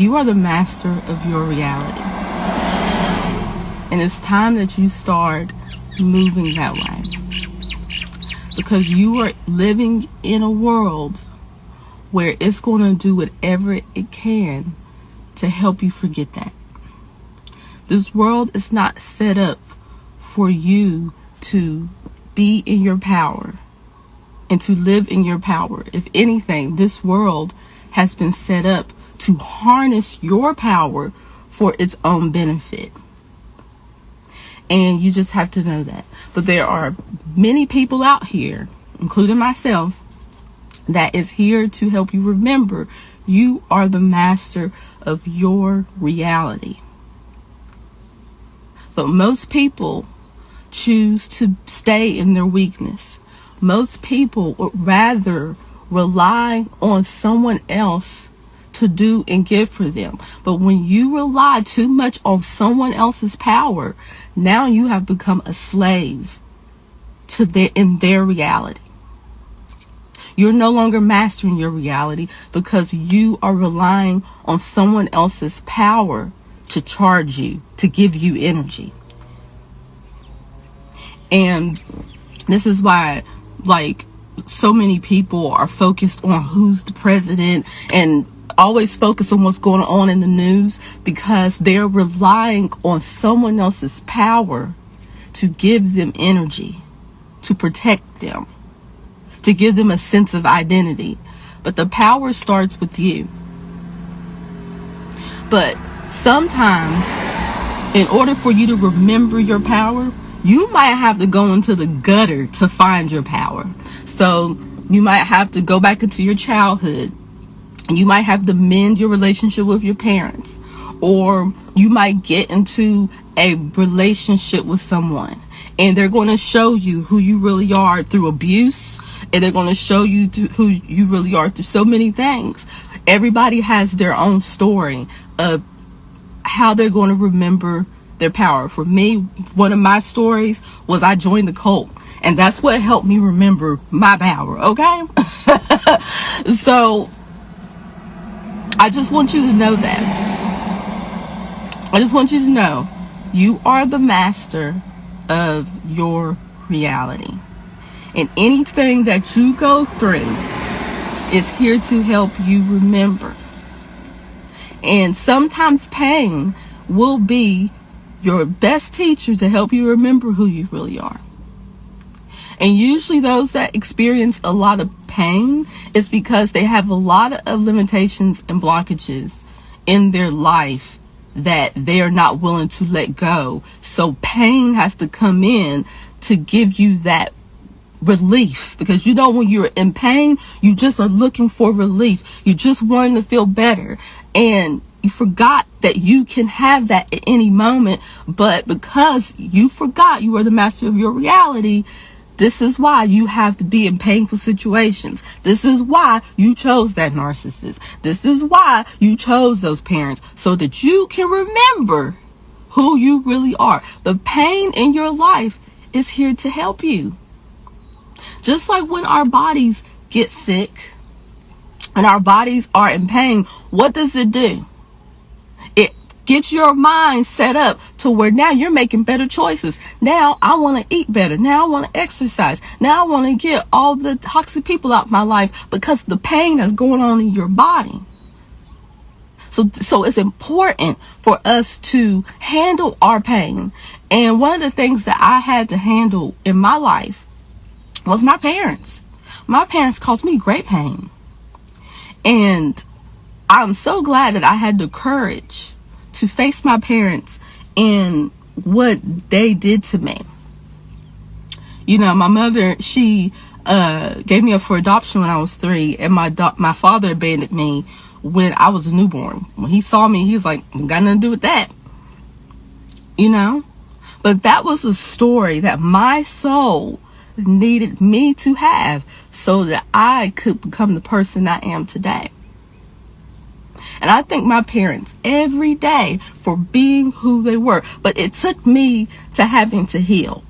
You are the master of your reality. And it's time that you start moving that way. Because you are living in a world where it's going to do whatever it can to help you forget that. This world is not set up for you to be in your power and to live in your power. If anything, this world has been set up to harness your power for its own benefit. And you just have to know that. But there are many people out here, including myself, that is here to help you remember you are the master of your reality. But most people choose to stay in their weakness. Most people would rather rely on someone else to do and give for them. But when you rely too much on someone else's power, now you have become a slave to in their reality. You're no longer mastering your reality because you are relying on someone else's power to charge you, to give you energy. And this is why, like, so many people are focused on who's the president and always focus on what's going on in the news, because they're relying on someone else's power to give them energy, to protect them, to give them a sense of identity. But the power starts with you. But sometimes, in order for you to remember your power, you might have to go into the gutter to find your power. So you might have to go back into your childhood. You might have to mend your relationship with your parents. Or you might get into a relationship with someone, and they're going to show you who you really are through abuse, and they're going to show you who you really are through so many things. Everybody has their own story of how they're going to remember their power. For me, one of my stories was I joined the cult, and that's what helped me remember my power, okay? So I just want you to know that. I just want you to know you are the master of your reality. And anything that you go through is here to help you remember. And sometimes pain will be your best teacher to help you remember who you really are. And usually those that experience a lot of pain is because they have a lot of limitations and blockages in their life that they are not willing to let go. So pain has to come in to give you that relief, because you know when you're in pain, you just are looking for relief. You just want to feel better, and you forgot that you can have that at any moment. But because you forgot you are the master of your reality, this is why you have to be in painful situations. This is why you chose that narcissist. This is why you chose those parents, so that you can remember who you really are. The pain in your life is here to help you. Just like when our bodies get sick and our bodies are in pain, what does it do? It gets your mind set up to where now you're making better choices. Now I want to eat better. Now I want to exercise. Now I want to get all the toxic people out of my life because the pain that's going on in your body. So it's important for us to handle our pain. And one of the things that I had to handle in my life was my parents. My parents caused me great pain. And I'm so glad that I had the courage to face my parents and what they did to me. You know, my mother, she gave me up for adoption when I was 3, and my father abandoned me when I was a newborn. When he saw me, he was like, got nothing to do with that. You know? But that was a story that my soul needed me to have so that I could become the person I am today. And I thank my parents every day for being who they were. But it took me to having to heal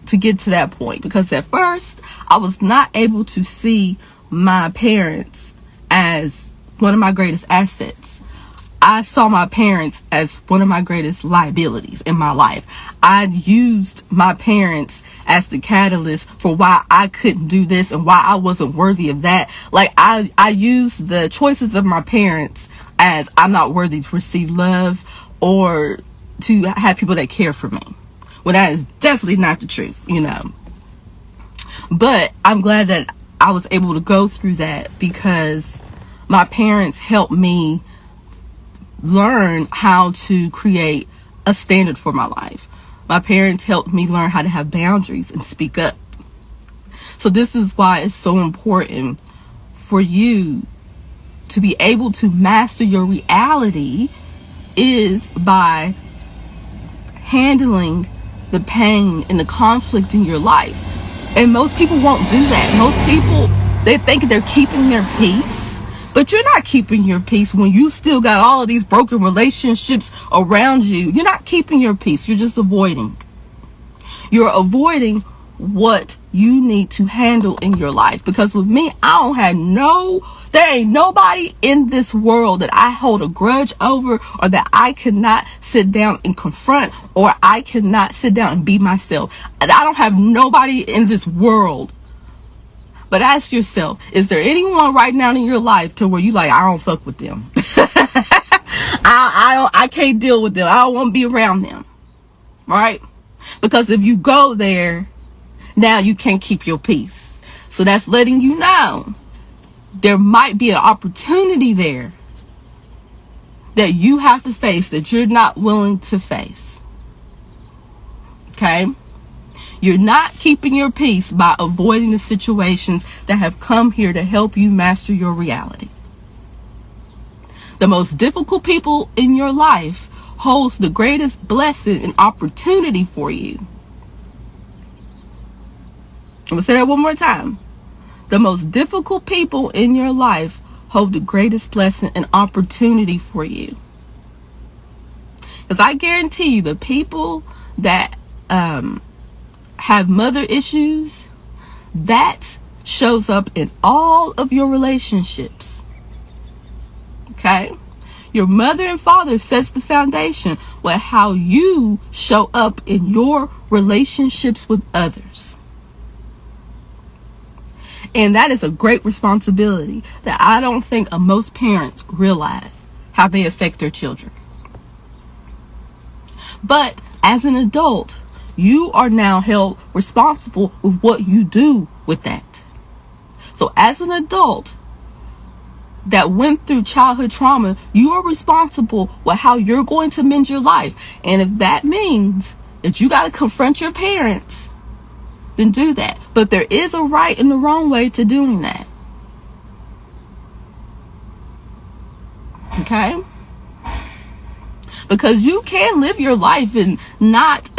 to get to that point, because at first I was not able to see my parents as one of my greatest assets. I saw my parents as one of my greatest liabilities in my life. I used my parents as the catalyst for why I couldn't do this and why I wasn't worthy of that. Like, I used the choices of my parents as I'm not worthy to receive love or to have people that care for me. Well, that is definitely not the truth, you know. But I'm glad that I was able to go through that, because my parents helped me learn how to create a standard for my life. My parents helped me learn how to have boundaries and speak up. So this is why it's so important for you to be able to master your reality, is by handling the pain and the conflict in your life. And most people won't do that. Most people, they think they're keeping their peace, but you're not keeping your peace when you still got all of these broken relationships around you. You're not keeping your peace. You're just avoiding. You're avoiding what you need to handle in your life. Because with me, there ain't nobody in this world that I hold a grudge over, or that I cannot sit down and confront, or I cannot sit down and be myself. And I don't have nobody in this world. But ask yourself, is there anyone right now in your life to where you like, I don't fuck with them? I can't deal with them. I don't want to be around them. Right? Because if you go there, now you can't keep your peace. So that's letting you know there might be an opportunity there that you have to face, that you're not willing to face. Okay? You're not keeping your peace by avoiding the situations that have come here to help you master your reality. The most difficult people in your life holds the greatest blessing and opportunity for you. I'm going to say that one more time. The most difficult people in your life hold the greatest blessing and opportunity for you. Because I guarantee you, the people that have mother issues, that shows up in all of your relationships. Okay? Your mother and father sets the foundation with how you show up in your relationships with others. And that is a great responsibility that I don't think most parents realize, how they affect their children. But as an adult, you are now held responsible with what you do with that. So as an adult that went through childhood trauma, you are responsible with how you're going to mend your life. And if that means that you got to confront your parents, then do that. But there is a right and a wrong way to doing that. Okay? Because you can live your life and not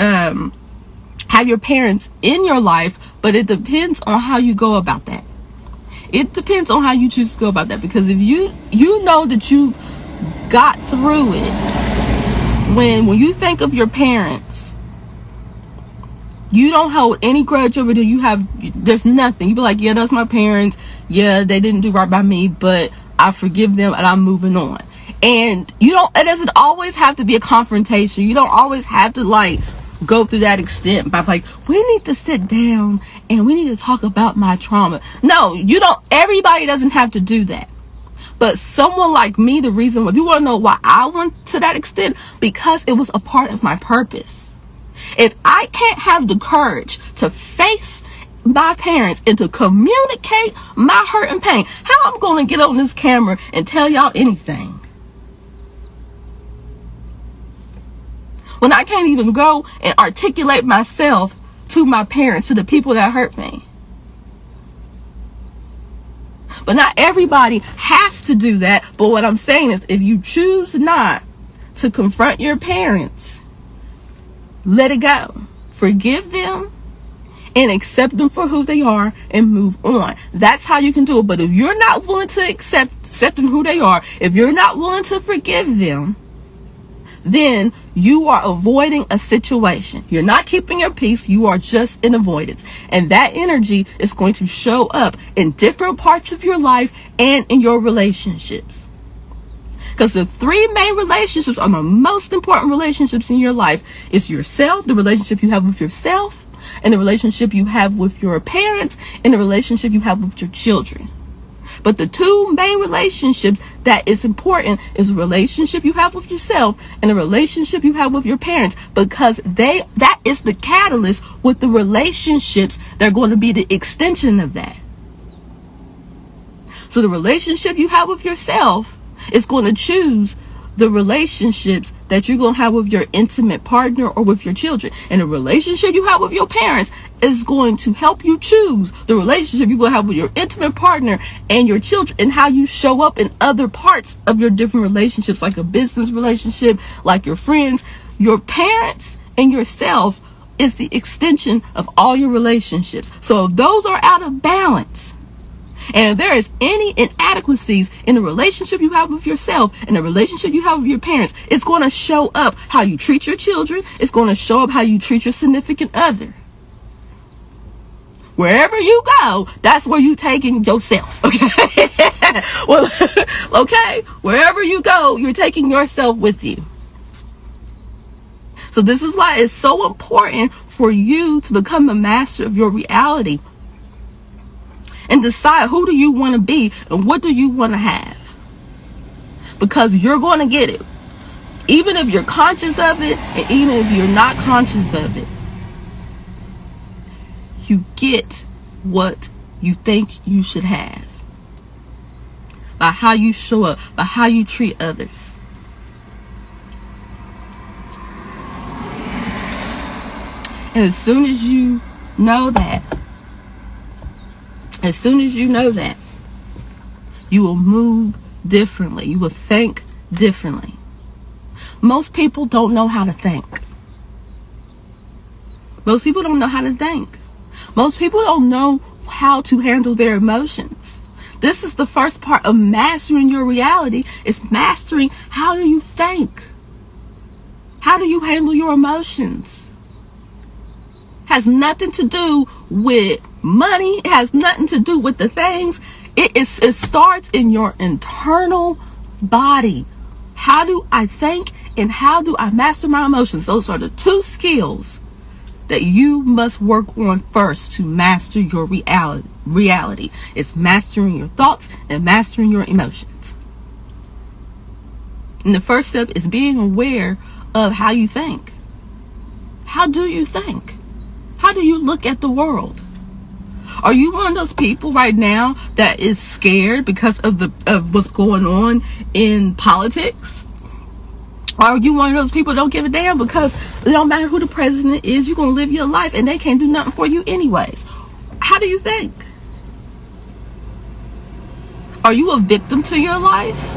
have your parents in your life, but it depends on how you go about that. It depends on how you choose to go about that. Because if you know that you've got through it, when you think of your parents, you don't hold any grudge over them. There's nothing. You be like, yeah, that's my parents. Yeah, they didn't do right by me, but I forgive them and I'm moving on. And it doesn't always have to be a confrontation. You don't always have to go through that extent by we need to sit down and we need to talk about my trauma. No, you don't. Everybody doesn't have to do that. But someone like me, the reason why, if you want to know why I went to that extent, because it was a part of my purpose. If I can't have the courage to face my parents and to communicate my hurt and pain, how I'm going to get on this camera and tell y'all anything? When I can't even go and articulate myself to my parents, to the people that hurt me. But not everybody has to do that. But what I'm saying is, if you choose not to confront your parents, let it go. Forgive them and accept them for who they are and move on. That's how you can do it. But if you're not willing to accept them who they are, if you're not willing to forgive them, then you are avoiding a situation. You're not keeping your peace. You are just in avoidance. And that energy is going to show up in different parts of your life and in your relationships. Because the three main relationships are the most important relationships in your life. It's yourself, the relationship you have with yourself, and the relationship you have with your parents, and the relationship you have with your children. But the two main relationships that is important is the relationship you have with yourself and the relationship you have with your parents, because that is the catalyst with the relationships that are going to be the extension of that. So the relationship you have with yourself is going to choose the relationships that you're going to have with your intimate partner or with your children. And the relationship you have with your parents is going to help you choose the relationship you're going to have with your intimate partner and your children, and how you show up in other parts of your different relationships, like a business relationship, like your friends. Your parents and yourself is the extension of all your relationships. So if those are out of balance, and if there is any inadequacies in the relationship you have with yourself and the relationship you have with your parents, it's going to show up how you treat your children. It's going to show up how you treat your significant other. Wherever you go, that's where you taking yourself. Okay. Well, okay. Wherever you go, you're taking yourself with you. So this is why it's so important for you to become the master of your reality and decide who do you want to be and what do you want to have. Because you're going to get it. Even if you're conscious of it, and even if you're not conscious of it, you get what you think you should have by how you show up, by how you treat others. And as soon as you know that, you will move differently. You will think differently. Most people don't know how to think. Most people don't know how to think. Most people don't know how to handle their emotions. This is the first part of mastering your reality, is mastering how do you think. How do you handle your emotions? Has nothing to do with money. It has nothing to do with the things. It starts in your internal body. How do I think and how do I master my emotions? Those are the two skills that you must work on first to master your reality. It's mastering your thoughts and mastering your emotions. And the first step is being aware of how you think. How do you think? How do you look at the world? Are you one of those people right now that is scared because of what's going on in politics? Or are you one of those people that don't give a damn because it don't matter who the president is, you're going to live your life and they can't do nothing for you anyways? How do you think? Are you a victim to your life?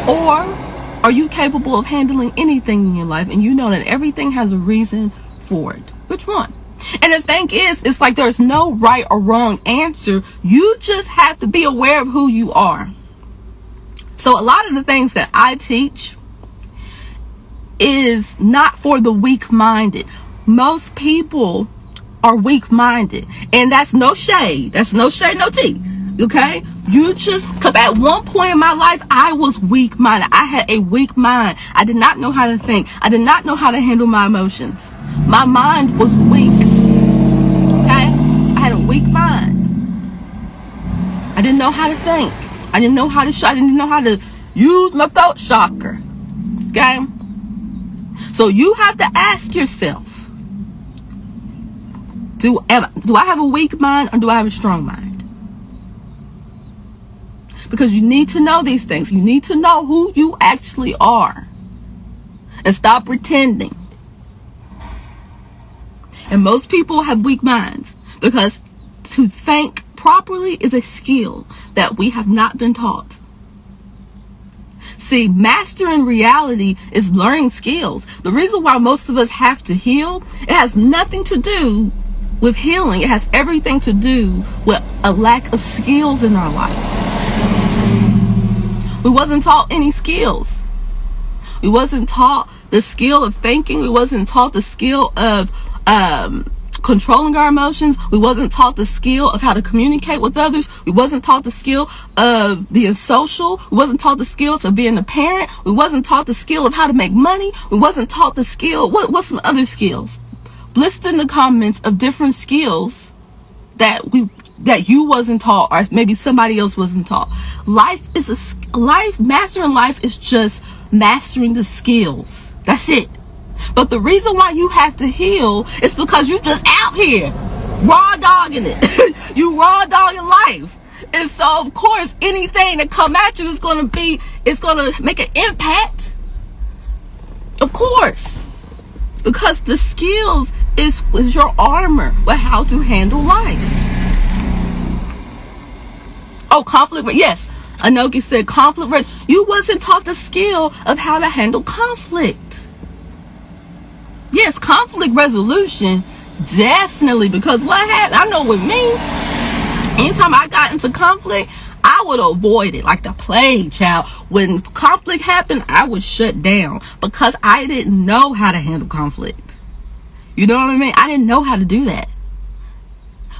Or are you capable of handling anything in your life and you know that everything has a reason for it? Which one? And the thing is, it's like there's no right or wrong answer. You just have to be aware of who you are. So a lot of the things that I teach is not for the weak-minded. Most people are weak-minded. And that's no shade. That's no shade, no tea. Okay? Because at one point in my life, I was weak-minded. I had a weak mind. I did not know how to think. I did not know how to handle my emotions. My mind was weak. Okay? I had a weak mind. I didn't know how to think. I didn't know how to I didn't know how to use my throat chakra. Okay? So you have to ask yourself, do I have a weak mind or do I have a strong mind? Because you need to know these things. You need to know who you actually are. And stop pretending. And most people have weak minds because to think properly is a skill that we have not been taught. See, mastering reality is learning skills. The reason why most of us have to heal, it has nothing to do with healing. It has everything to do with a lack of skills in our lives. We wasn't taught any skills. We wasn't taught the skill of thinking. We wasn't taught the skill of controlling our emotions. We wasn't taught the skill of how to communicate with others. We wasn't taught the skill of being social. We wasn't taught the skills of being a parent. We wasn't taught the skill of how to make money. We wasn't taught the skill. What's some other skills? List in the comments of different skills that you wasn't taught, or maybe somebody else wasn't taught. Mastering life is just mastering the skills. That's it. But the reason why you have to heal is because you just out here raw dogging it. You raw dogging life. And so of course anything that come at you is gonna make an impact. Of course. Because the skills is your armor with how to handle life. Oh, conflict. Yes. Anoki said conflict. You wasn't taught the skill of how to handle conflict. Yes, conflict resolution, definitely, because what happened, I know with me, anytime I got into conflict, I would avoid it like the plague, child. When conflict happened, I would shut down because I didn't know how to handle conflict. You know what I mean? I didn't know how to do that.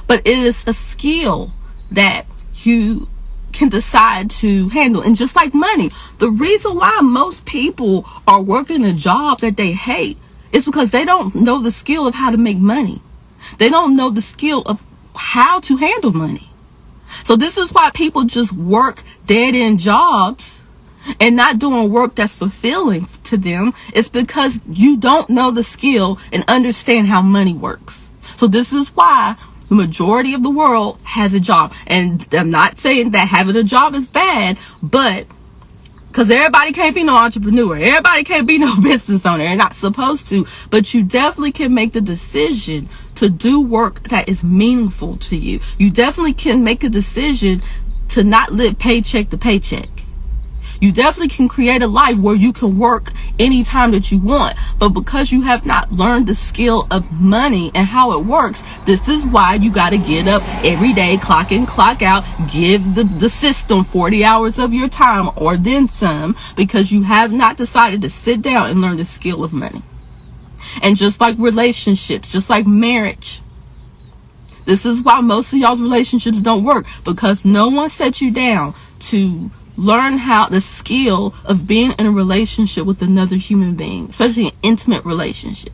But it is a skill that you can decide to handle. And just like money, the reason why most people are working a job that they hate it's because they don't know the skill of how to make money. They don't know the skill of how to handle money. So this is why people just work dead-end jobs and not doing work that's fulfilling to them. It's because you don't know the skill and understand how money works. So this is why the majority of the world has a job. And I'm not saying that having a job is bad, but because everybody can't be no entrepreneur. Everybody can't be no business owner. They're not supposed to. But you definitely can make the decision to do work that is meaningful to you. You definitely can make a decision to not live paycheck to paycheck. You definitely can create a life where you can work anytime that you want. But because you have not learned the skill of money and how it works, this is why you got to get up every day, clock in, clock out, give the system 40 hours of your time or then some, because you have not decided to sit down and learn the skill of money. And just like relationships, just like marriage, this is why most of y'all's relationships don't work, because no one set you down to learn how the skill of being in a relationship with another human being, especially an intimate relationship.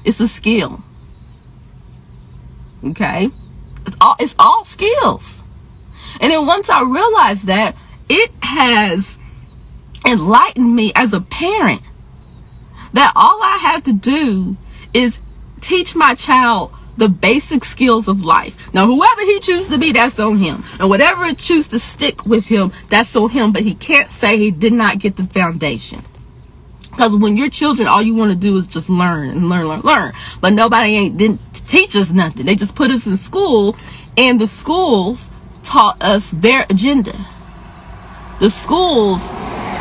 It's a skill. Okay? It's all skills. And then once I realized that, it has enlightened me as a parent that all I have to do is teach my child the basic skills of life. Now, whoever he chooses to be, that's on him. And whatever it chooses to stick with him, that's on him. But he can't say he did not get the foundation. Because when you're children, all you want to do is just learn and learn. But nobody didn't teach us nothing. They just put us in school, and the schools taught us their agenda. The schools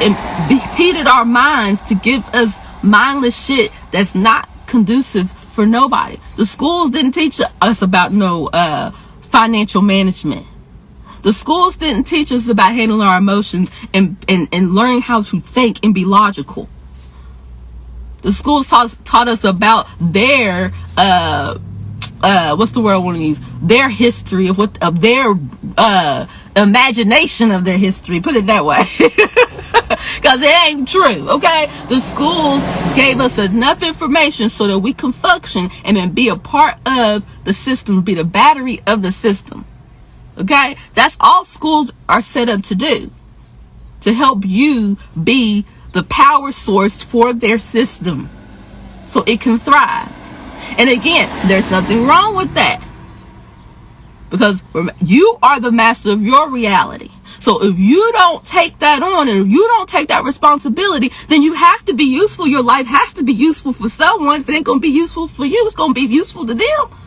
impeded our minds to give us mindless shit that's not conducive for nobody. The schools didn't teach us about no financial management. The schools didn't teach us about handling our emotions and learning how to think and be logical. The schools taught us about their what's the word I want to use? Their history of their imagination of their history. Put it that way. Because it ain't true, okay? The schools gave us enough information so that we can function and then be a part of the system, be the battery of the system. Okay? That's all schools are set up to do. To help you be the power source for their system so it can thrive. And again, there's nothing wrong with that. Because you are the master of your reality. So if you don't take that on and if you don't take that responsibility, then you have to be useful. Your life has to be useful for someone. If it ain't going to be useful for you, it's going to be useful to them.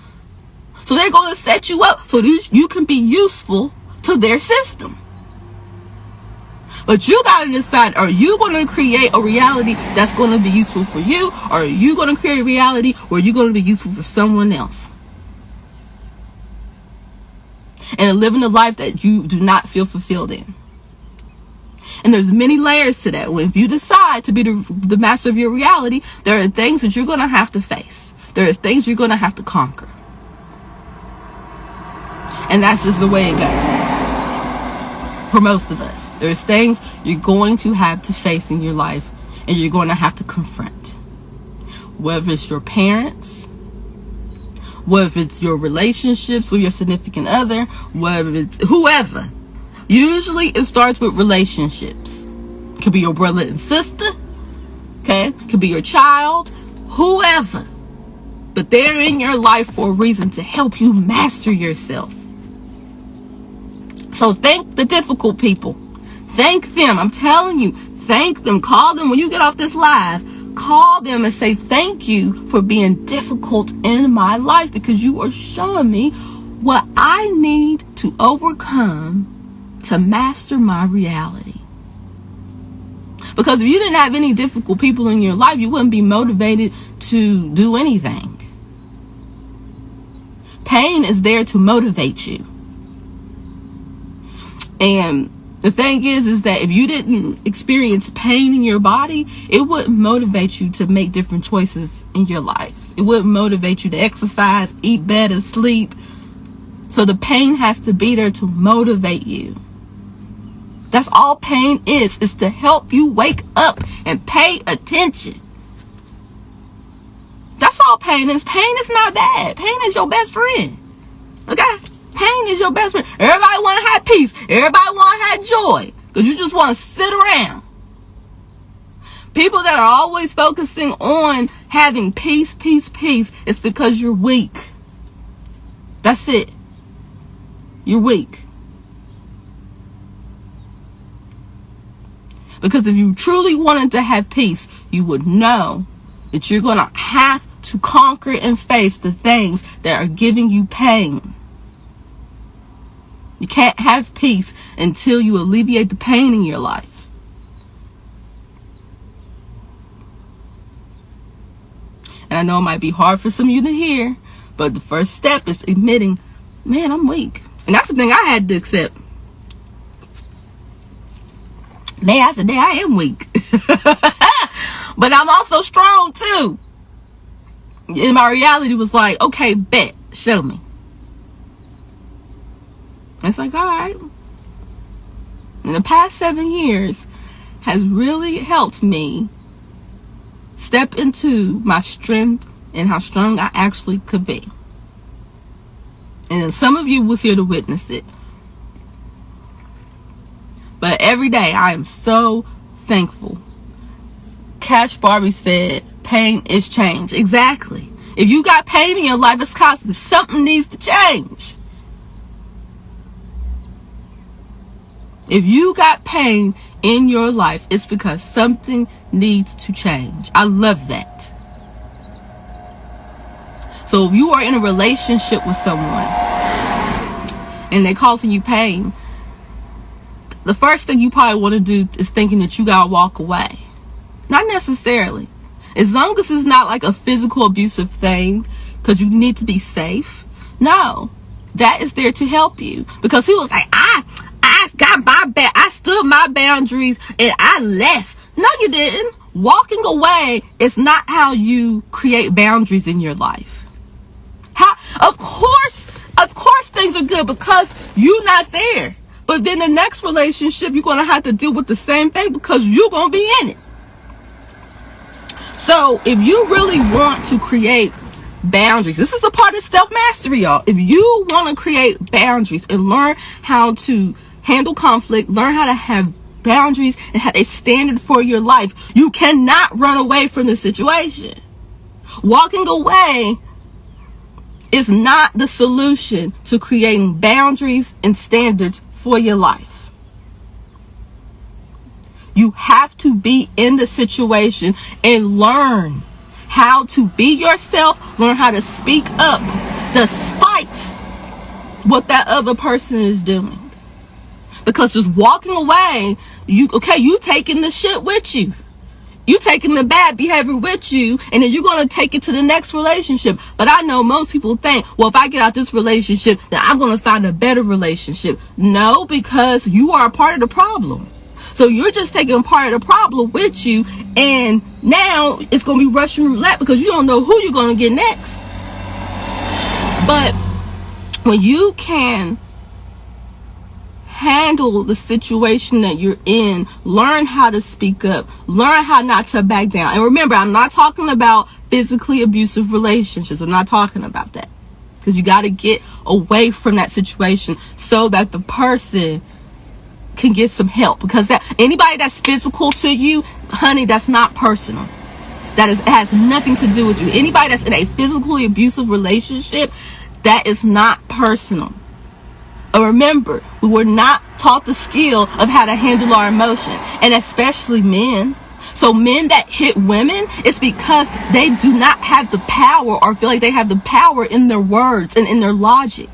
So they're going to set you up so you can be useful to their system. But you got to decide, are you going to create a reality that's going to be useful for you? Or are you going to create a reality where you're going to be useful for someone else? And living a life that you do not feel fulfilled in. And there's many layers to that. If you decide to be the master of your reality, there are things that you're going to have to face. there is things you're going to have to conquer. And that's just the way it goes. For most of us, there's things you're going to have to face in your life and you're going to have to confront. Whether it's your parents, whether it's your relationships with your significant other, whether it's whoever. Usually it starts with relationships. It could be your brother and sister. Okay? It could be your child. Whoever. But they're in your life for a reason, to help you master yourself. So thank the difficult people. Thank them. I'm telling you. Thank them. Call them when you get off this live. Call them and say thank you for being difficult in my life, because you are showing me what I need to overcome to master my reality. Because if you didn't have any difficult people in your life, you wouldn't be motivated to do anything. Pain is there to motivate you. And the thing is that if you didn't experience pain in your body, it wouldn't motivate you to make different choices in your life. It wouldn't motivate you to exercise, eat better, sleep. So the pain has to be there to motivate you. That's all pain is to help you wake up and pay attention. That's all pain is. Pain is not bad. Pain is your best friend. Okay? Pain is your best friend. Everybody want to have peace. Everybody want to have joy. Because you just want to sit around. People that are always focusing on having peace, it's because you're weak. That's it. You're weak. Because if you truly wanted to have peace, you would know that you're going to have to conquer and face the things that are giving you pain. You can't have peace until you alleviate the pain in your life. And I know it might be hard for some of you to hear, but the first step is admitting, man, I'm weak. And that's the thing I had to accept. Man, I said, I am weak. But I'm also strong too. And my reality was like, okay, bet, show me. It's like, all right. And the past 7 years has really helped me step into my strength and how strong I actually could be. And some of you was here to witness it. But every day I am so thankful. Cash Barbie said, pain is change. Exactly. If you got pain in your life, it's because something needs to change. If you got pain in your life, it's because something needs to change. I love that. So if you are in a relationship with someone and they're causing you pain, the first thing you probably want to do is thinking that you gotta walk away. Not necessarily. As long as it's not like a physical abusive thing, because you need to be safe. No, that is there to help you. Because he was like, I stood my boundaries and I left. No, you didn't. Walking away is not how you create boundaries in your life. Of course things are good because you're not there. But then the next relationship, you're going to have to deal with the same thing because you're going to be in it. So if you really want to create boundaries, this is a part of self-mastery, y'all. If you want to create boundaries and learn how to handle conflict, learn how to have boundaries and have a standard for your life, you cannot run away from the situation. Walking away is not the solution to creating boundaries and standards for your life. You have to be in the situation and learn how to be yourself, learn how to speak up despite what that other person is doing. Because just walking away, you taking the shit with you. You taking the bad behavior with you, and then you're going to take it to the next relationship. But I know most people think, well, if I get out this relationship, then I'm going to find a better relationship. No, because you are a part of the problem. So you're just taking part of the problem with you, and now it's going to be Russian roulette because you don't know who you're going to get next. But when you can handle the situation that you're in, learn how to speak up, learn how not to back down. And remember, I'm not talking about physically abusive relationships. I'm not talking about that, because you got to get away from that situation so that the person can get some help. Because that anybody that's physical to you, honey, that's not personal. That is, it has nothing to do with you. Anybody that's in a physically abusive relationship, that is not personal. Remember, we were not taught the skill of how to handle our emotion, and especially men. So men that hit women, it's because they do not have the power, or feel like they have the power in their words and in their logic.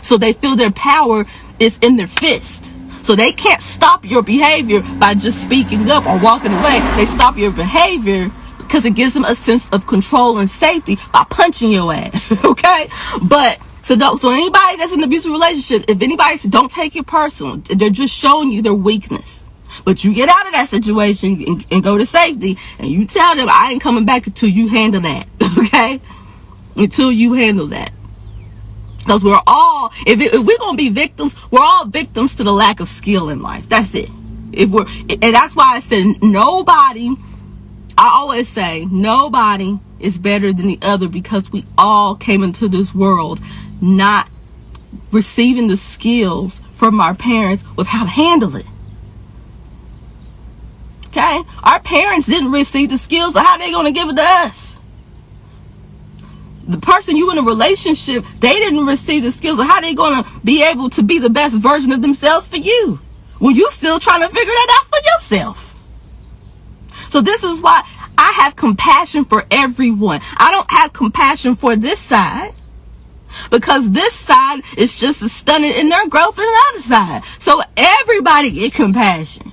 So they feel their power is in their fist. So they can't stop your behavior by just speaking up or walking away. They stop your behavior because it gives them a sense of control and safety by punching your ass. Okay? But so anybody that's in an abusive relationship, if anybody says, don't take it personal, they're just showing you their weakness. But you get out of that situation and go to safety, and you tell them, I ain't coming back until you handle that. Okay? Until you handle that. Because we're all, if we're going to be victims, we're all victims to the lack of skill in life. That's it. And that's why I said nobody, I always say nobody is better than the other, because we all came into this world not receiving the skills from our parents with how to handle it. Okay? Our parents didn't receive the skills, so how are they going to give it to us? The person you in a relationship, they didn't receive the skills, so how are they going to be able to be the best version of themselves for you when you still trying to figure that out for yourself? So this is why I have compassion for everyone. I don't have compassion for this side, because this side is just as stunted in their growth as the other side. So everybody get compassion.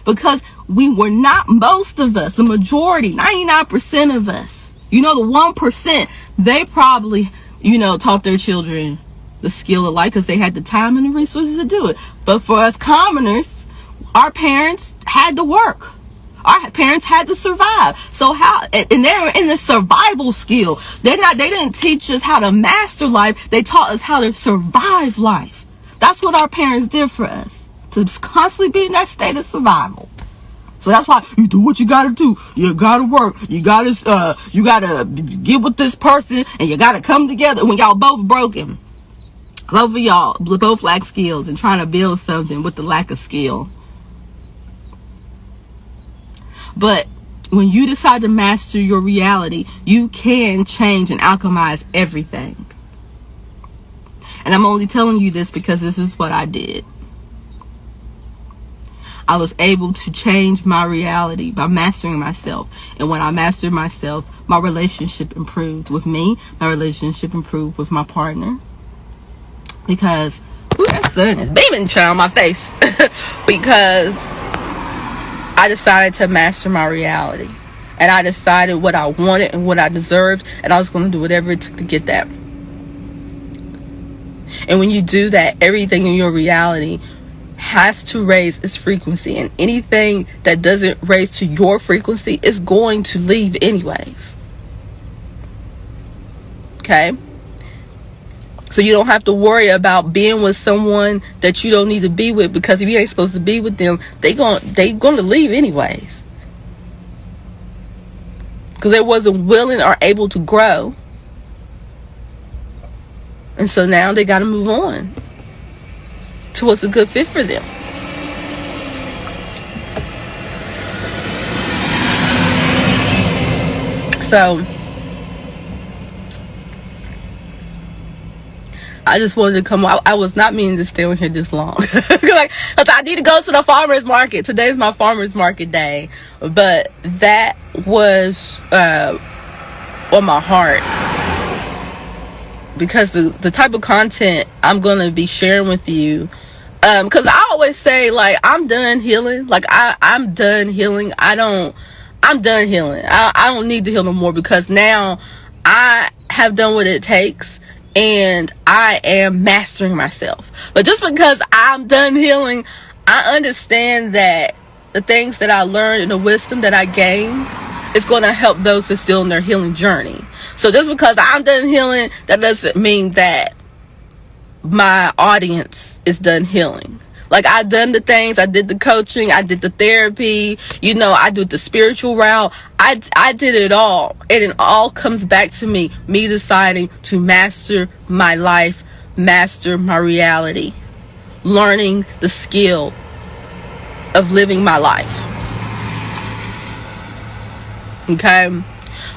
Because we were not, most of us, the majority, 99% of us, the 1%, they probably, taught their children the skill of life because they had the time and the resources to do it. But for us commoners, our parents had to work. Our parents had to survive. So and they're in the survival skill. They didn't teach us how to master life. They taught us how to survive life. That's what our parents did for us, to constantly be in that state of survival. So that's why you do what you gotta do. You gotta work. You gotta get with this person, and you gotta come together when y'all both broken. Both of y'all both lack skills and trying to build something with the lack of skill. But when you decide to master your reality, you can change and alchemize everything. And I'm only telling you this because this is what I did. I was able to change my reality by mastering myself. And when I mastered myself, my relationship improved with me. My relationship improved with my partner. Because, that sun is beaming on my face. Because I decided to master my reality. And I decided what I wanted and what I deserved. And I was going to do whatever it took to get that. And when you do that, everything in your reality has to raise its frequency. And anything that doesn't raise to your frequency is going to leave anyways. Okay? So you don't have to worry about being with someone that you don't need to be with, because if you ain't supposed to be with them, they gonna leave anyways. Because they wasn't willing or able to grow. And so now they gotta move on to what's a good fit for them. So I just wanted to come. I was not meaning to stay on here this long. I need to go to the farmer's market. Today's my farmer's market day. But that was on my heart. Because the type of content I'm going to be sharing with you. Because I always say, I'm done healing. I'm done healing. I'm done healing. I don't need to heal no more, because now I have done what it takes. and I am mastering myself. But just because I'm done healing, I understand that the things that I learned and the wisdom that I gained is going to help those that are still in their healing journey. So just because I'm done healing, that doesn't mean that my audience is done healing. Like, I done the things, I did the coaching, I did the therapy, I did the spiritual route. I did it all. And it all comes back to me deciding to master my life, master my reality, learning the skill of living my life. Okay?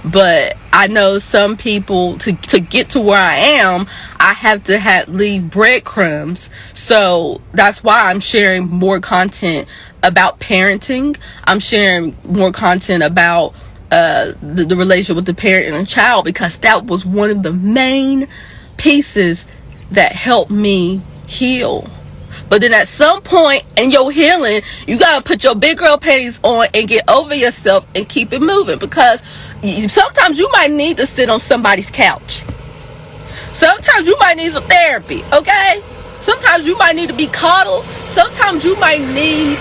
But I know some people, to get to where I am, I have to leave breadcrumbs. So that's why I'm sharing more content about parenting. I'm sharing more content about the relationship with the parent and the child, because that was one of the main pieces that helped me heal. But then at some point in your healing, you gotta put your big girl panties on and get over yourself and keep it moving, because sometimes you might need to sit on somebody's couch. Sometimes you might need some therapy, okay? Sometimes you might need to be coddled. Sometimes you might need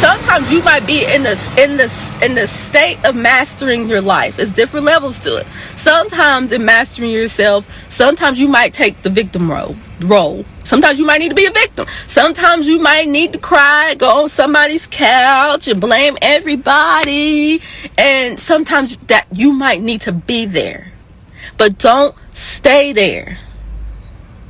sometimes you might be in the state of mastering your life. It's different levels to it. Sometimes in mastering yourself, sometimes you might take the victim role. Sometimes you might need to be a victim. Sometimes you might need to cry, go on somebody's couch and blame everybody. And sometimes that you might need to be there. But don't stay there.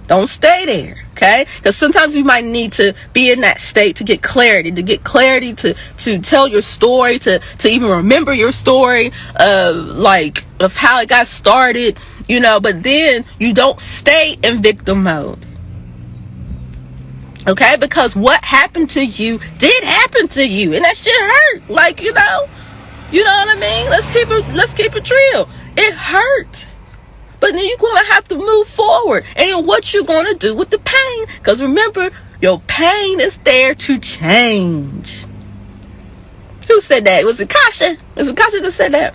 Don't stay there, okay? Because sometimes you might need to be in that state to get clarity, to tell your story, to even remember your story of how it got started, but then you don't stay in victim mode. Okay? Because what happened to you did happen to you, and that shit hurt. Like, you know what I mean? Let's keep it real. It hurt. But then you're going to have to move forward. And what you're going to do with the pain. Because remember, your pain is there to change. Who said that? Was it Kasha? Was it Kasha that said that?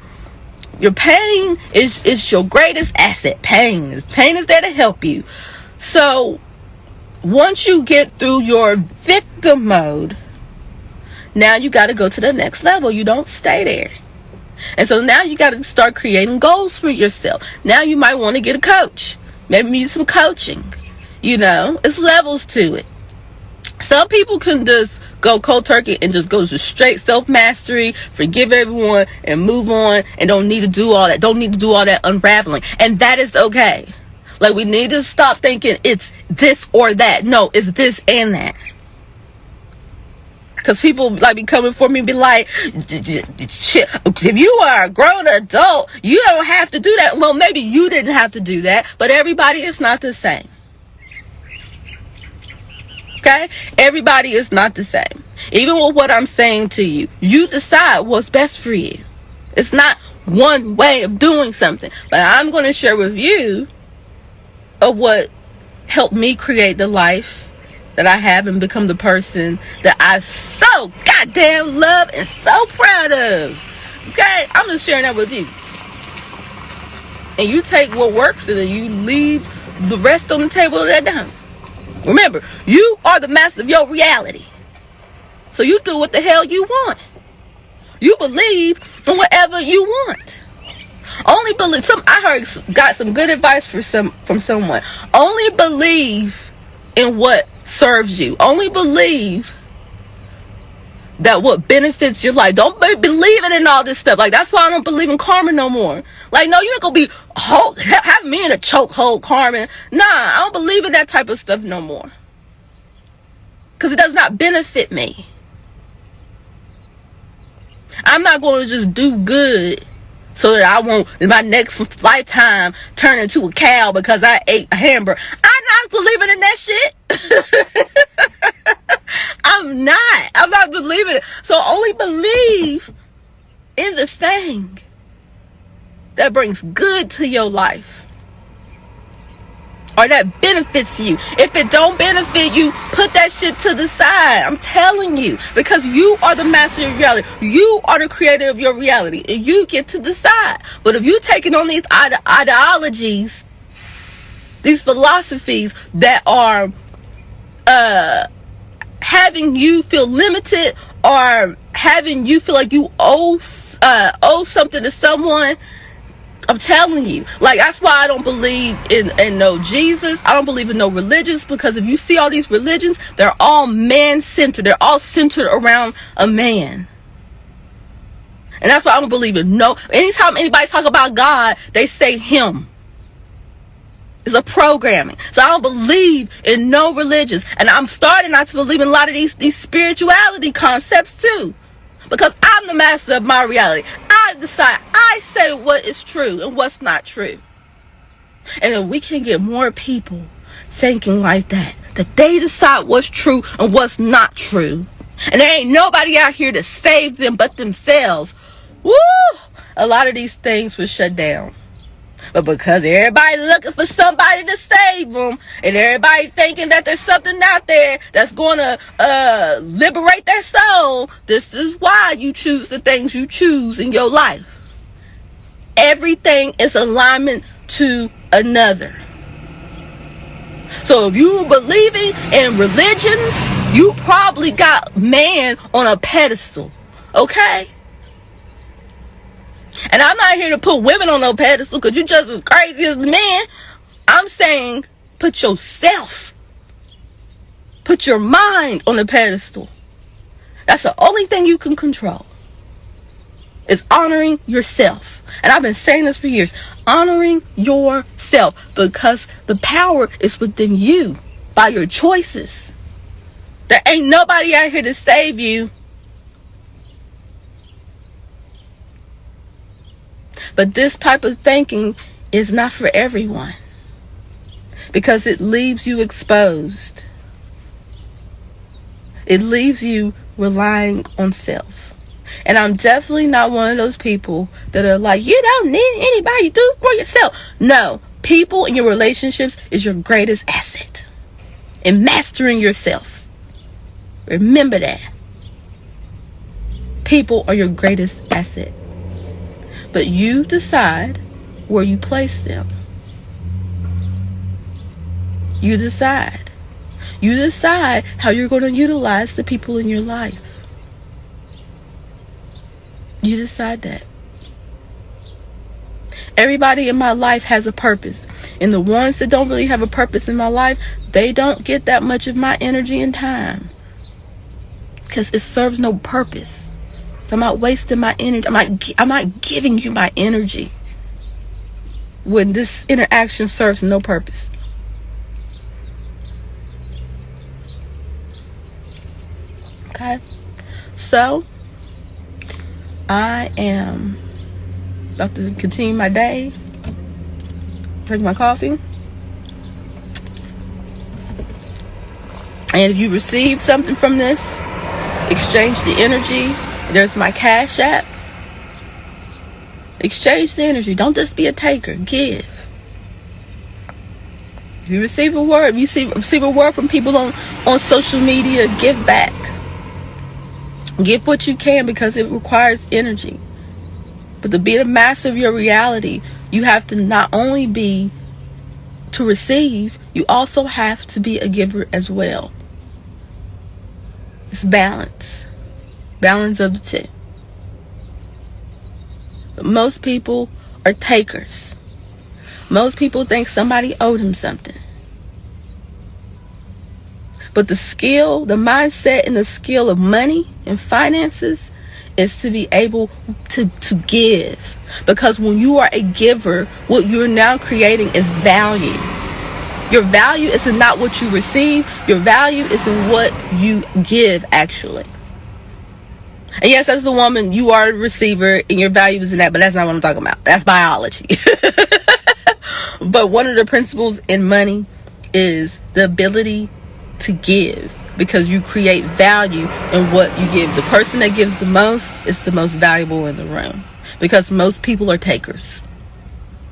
Your pain is your greatest asset. Pain is there to help you. So, once you get through your victim mode, now you got to go to the next level. You don't stay there. And so now you got to start creating goals for yourself. Now you might want to get a coach. Maybe need some coaching. It's levels to it. Some people can just go cold turkey and just go to straight self-mastery, forgive everyone, and move on, and don't need to do all that. Don't need to do all that unraveling. And that is okay. Like, we need to stop thinking it's this or that. No, it's this and that. Because people be coming for me and be like, if you are a grown adult, you don't have to do that. Well, maybe you didn't have to do that, but everybody is not the same. Okay? Everybody is not the same. Even with what I'm saying to you, you decide what's best for you. It's not one way of doing something, but I'm going to share with you of what helped me create the life that I have and become the person that I so goddamn love and so proud of. Okay? I'm just sharing that with you. And you take what works and then you leave the rest on the table that don't. Remember, you are the master of your reality. So you do what the hell you want. You believe in whatever you want. Only believe. Got some good advice from someone. Only believe in what serves you. Only believe that what benefits your life. Don't be believing in all this stuff. Like, that's why I don't believe in karma no more. Like, no, you ain't gonna be have me in a chokehold karma. Nah, I don't believe in that type of stuff no more. Because it does not benefit me. I'm not going to just do good so that I won't, in my next lifetime, turn into a cow because I ate a hamburger. I'm not believing in that shit. I'm not believing it. So only believe in the thing that brings good to your life. or that benefits you. If it don't benefit you, put that shit to the side. I'm telling you, because you are the master of reality. You are the creator of your reality, and you get to decide. But if you taking on these ideologies, these philosophies that are having you feel limited, or having you feel like you owe something to someone, I'm telling you, like, that's why I don't believe in no Jesus. I don't believe in no religions, because if you see all these religions, they're all man-centered. They're all centered around a man. And that's why I don't believe in no. Anytime anybody talk about God, they say him. It's a programming. So I don't believe in no religions. And I'm starting not to believe in a lot of these spirituality concepts too. Because I'm the master of my reality. I decide. I say what is true and what's not true. And if we can get more people thinking like that they decide what's true and what's not true, and there ain't nobody out here to save them but themselves, woo, a lot of these things will shut down. But because everybody looking for somebody to save them, and everybody thinking that there's something out there that's going to liberate their soul, this is why you choose the things you choose in your life. Everything is alignment to another. So if you believing in religions, you probably got man on a pedestal, okay? And I'm not here to put women on no pedestal, because you're just as crazy as the men. I'm saying put yourself, put your mind on the pedestal. That's the only thing you can control, is honoring yourself. And I've been saying this for years. Honoring yourself, because the power is within you by your choices. There ain't nobody out here to save you. But this type of thinking is not for everyone, because it leaves you exposed. It leaves you relying on self. And I'm definitely not one of those people that are like, you don't need anybody, do it for yourself. No, people in your relationships is your greatest asset in mastering yourself. Remember that. People are your greatest asset. But you decide where you place them. You decide. You decide how you're going to utilize the people in your life. You decide that. Everybody in my life has a purpose. And the ones that don't really have a purpose in my life, they don't get that much of my energy and time, because it serves no purpose. So I'm not wasting my energy. I'm not giving you my energy when this interaction serves no purpose. Okay? So, I am about to continue my day. Drink my coffee. And if you receive something from this, exchange the energy. There's my Cashapp. Exchange the energy. Don't just be a taker. Give. If you receive a word, if you receive a word from people on social media, give back. Give what you can, because it requires energy. But to be the master of your reality, you have to not only be to receive, you also have to be a giver as well. It's balance. Balance of the two. But most people are takers. Most people think somebody owed him something. But the skill, the mindset, and the skill of money and finances is to be able to give. Because when you are a giver, what you're now creating is value. Your value is in not what you receive. Your value is in what you give, actually. And yes, as a woman, you are a receiver and your value is in that, but that's not what I'm talking about. That's biology. But one of the principles in money is the ability to give, because you create value in what you give. The person that gives the most is the most valuable in the room, because most people are takers.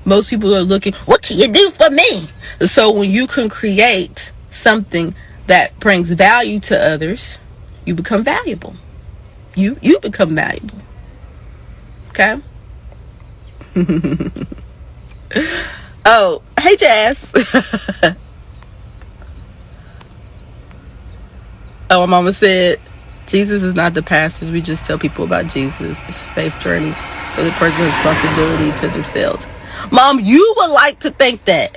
Most people are looking, what can you do for me? So when you can create something that brings value to others, you become valuable. You become valuable. Okay? Oh, hey Jazz. Oh, my mama said, Jesus is not the pastors. We just tell people about Jesus. It's a safe journey for the person's responsibility to themselves. Mom, you would like to think that.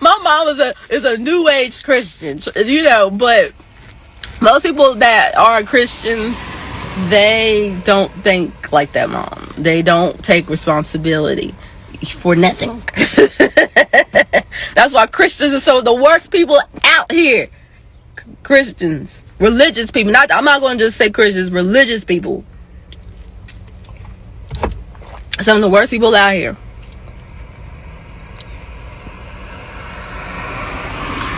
My mom is a new age Christian, but most people that are Christians, they don't think like that, Mom. They don't take responsibility for nothing. That's why Christians are some of the worst people out here. Christians, religious people. I'm not going to just say Christians, religious people. Some of the worst people out here.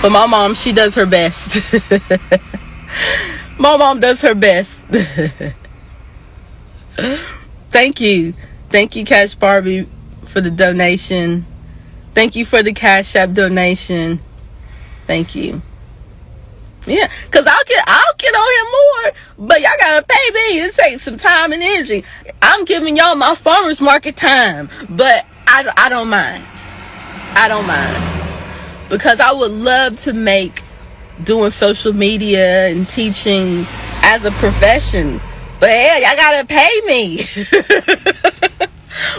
But my mom, she does her best. My mom does her best. Thank you, Cash Barbie, for the donation. Thank you for the Cashapp donation. Thank you. Yeah, because I'll get on here more, but y'all gotta pay me. It takes some time and energy. I'm giving y'all my farmers market time, but I don't mind. I don't mind, because I would love to make doing social media and teaching as a profession, but hell, y'all gotta pay me.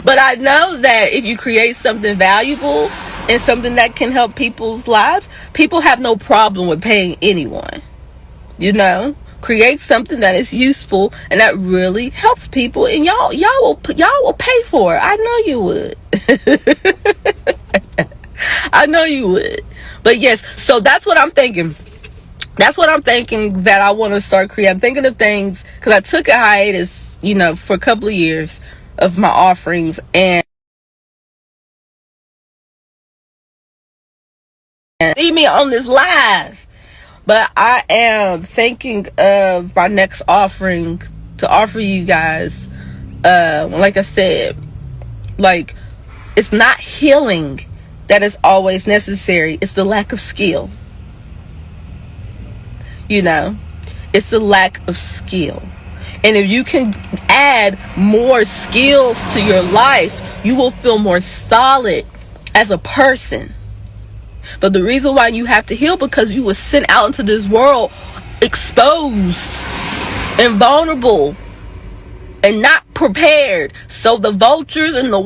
But I know that if you create something valuable and something that can help people's lives, people have no problem with paying anyone. Create something that is useful and that really helps people, and y'all will pay for it. I know you would. I know you would. But yes, so that's what I'm thinking. That's what I'm thinking that I want to start creating. I'm thinking of things, because I took a hiatus, for a couple of years of my offerings, and see me on this live. But I am thinking of my next offering to offer you guys. Like I said, it's not healing that is always necessary. It's the lack of skill. It's the lack of skill. And if you can add more skills to your life, you will feel more solid as a person. But the reason why you have to heal, because you were sent out into this world exposed and vulnerable and not prepared. So the vultures and the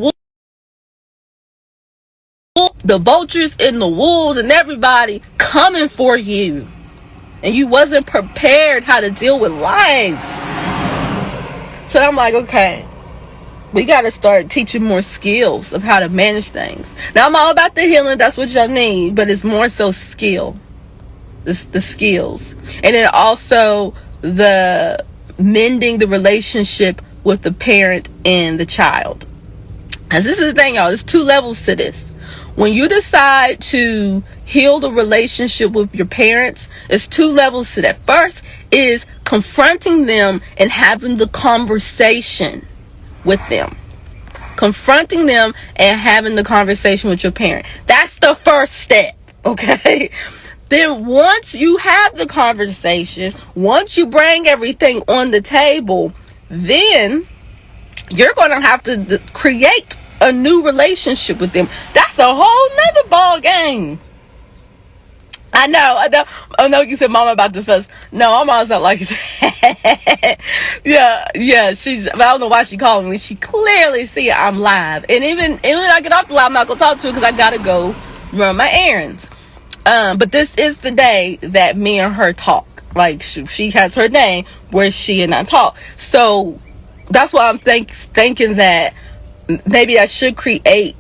wolves and everybody coming for you, and you wasn't prepared how to deal with life. So I'm like, okay, we got to start teaching more skills of how to manage things. Now, I'm all about the healing. That's what y'all need. But it's more so skill. It's the skills. And then also the mending the relationship with the parent and the child. Because this is the thing, y'all. There's 2 levels to this. When you decide to heal the relationship with your parents, there's 2 levels to that. First is confronting them and having the conversation with them. Confronting them and having the conversation with your parent. That's the first step, okay? Then once you have the conversation, once you bring everything on the table, then you're going to have to create a new relationship with them. That's a whole nother ball game. I know you said mama about the fuss. No, my mom's not like that. yeah, but I don't know why she called me. She clearly see I'm live. And even when I get off the live, I'm not going to talk to her because I got to go run my errands. But this is the day that me and her talk. Like, she has her day where she and I talk. So that's why I'm thinking that maybe I should create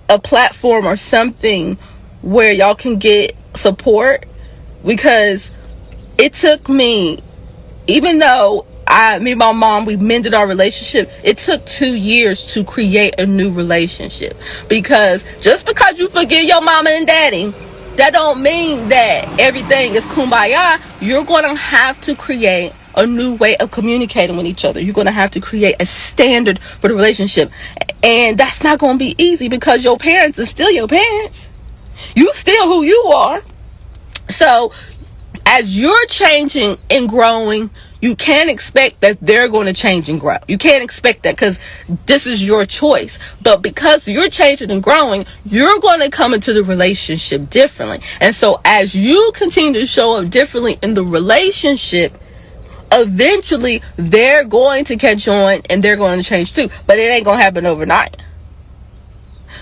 a platform or something where y'all can get support, because it took me, even though me and my mom, we mended our relationship, it took 2 years to create a new relationship. Because just because you forgive your mama and daddy, that don't mean that everything is kumbaya. You're going to have to create a new way of communicating with each other. You're going to have to create a standard for the relationship. And that's not going to be easy because your parents are still your parents. You still who you are. So as you're changing and growing, you can't expect that they're going to change and grow. You can't expect that because this is your choice. But because you're changing and growing, you're going to come into the relationship differently. And so as you continue to show up differently in the relationship, eventually they're going to catch on and they're going to change too. But it ain't going to happen overnight.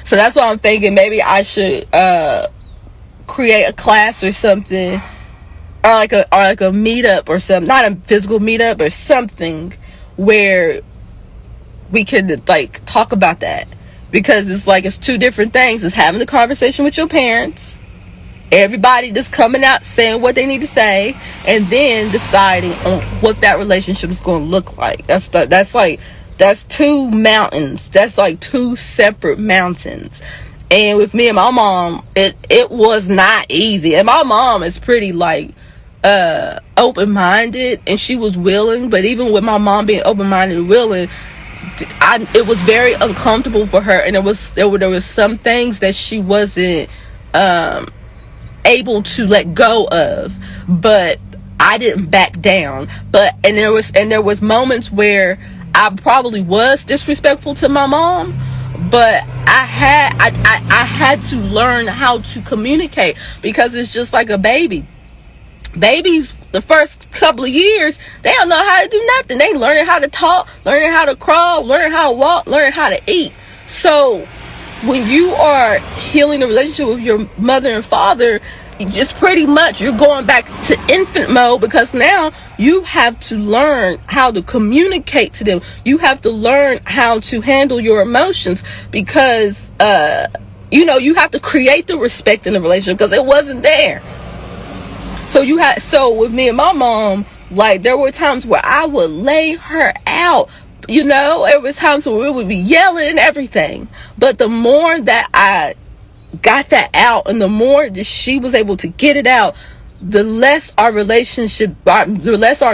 So that's why I'm thinking maybe I should create a class or something. Or like a meetup or something, not a physical meetup or something where we could like talk about that, because it's like it's two different things. It's having the conversation with your parents, everybody just coming out saying what they need to say, and then deciding on what that relationship is going to look like. That's two mountains. That's like two separate mountains. And with me and my mom, it was not easy. And my mom is pretty like open-minded, and she was willing. But even with my mom being open-minded and willing, it was very uncomfortable for her, and there was some things that she wasn't able to let go of. But I didn't back down. And there was moments where I probably was disrespectful to my mom, but I had to learn how to communicate, because it's just like a baby. Babies, the first couple of years, they don't know how to do nothing. They learning how to talk, learning how to crawl, learning how to walk, learning how to eat. So when you are healing the relationship with your mother and father, just pretty much you're going back to infant mode, because now you have to learn how to communicate to them. You have to learn how to handle your emotions, because you have to create the respect in the relationship, because it wasn't there. So with me and my mom, like, there were times where I would lay her out. There was times where we would be yelling and everything. But the more that I got that out, and the more that she was able to get it out, the less our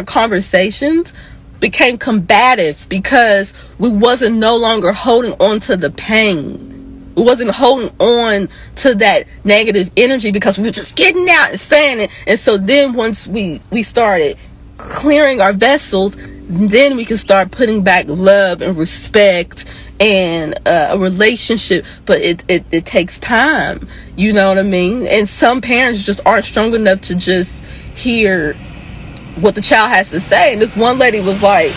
conversations became combative, because we wasn't no longer holding on to the pain. We wasn't holding on to that negative energy, because we were just getting out and saying it. And so then once we started clearing our vessels, then we can start putting back love and respect and a relationship. But it takes time. You know what I mean? And some parents just aren't strong enough to just hear what the child has to say. And this one lady was like,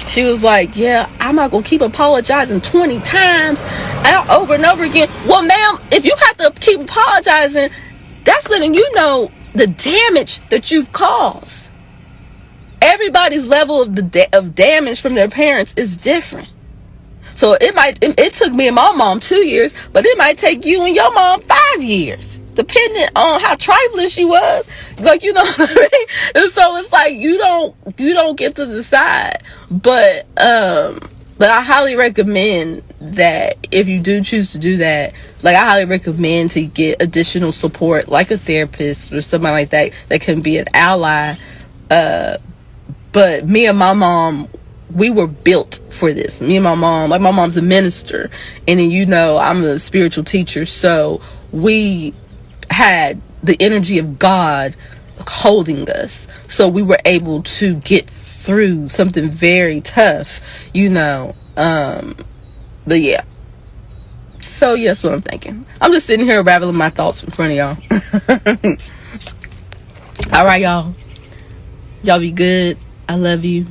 she was like, yeah, I'm not going to keep apologizing 20 times over and over again. Well, ma'am, if you have to keep apologizing, that's letting you know the damage that you've caused. Everybody's level of damage from their parents is different. So it took me and my mom 2 years, but it might take you and your mom 5 years, depending on how trifling she was. Like, you know what I mean? And so it's like you don't get to decide. But I highly recommend that if you do choose to do that, like, I highly recommend to get additional support, like a therapist or somebody like that can be an ally. But me and my mom, we were built for this. Me and my mom, like, my mom's a minister, and then I'm a spiritual teacher, so we had the energy of God holding us, so we were able to get through something very tough, but yeah. So yeah, that's what I'm thinking. I'm just sitting here rattling my thoughts in front of y'all. All right, y'all be good. I love you.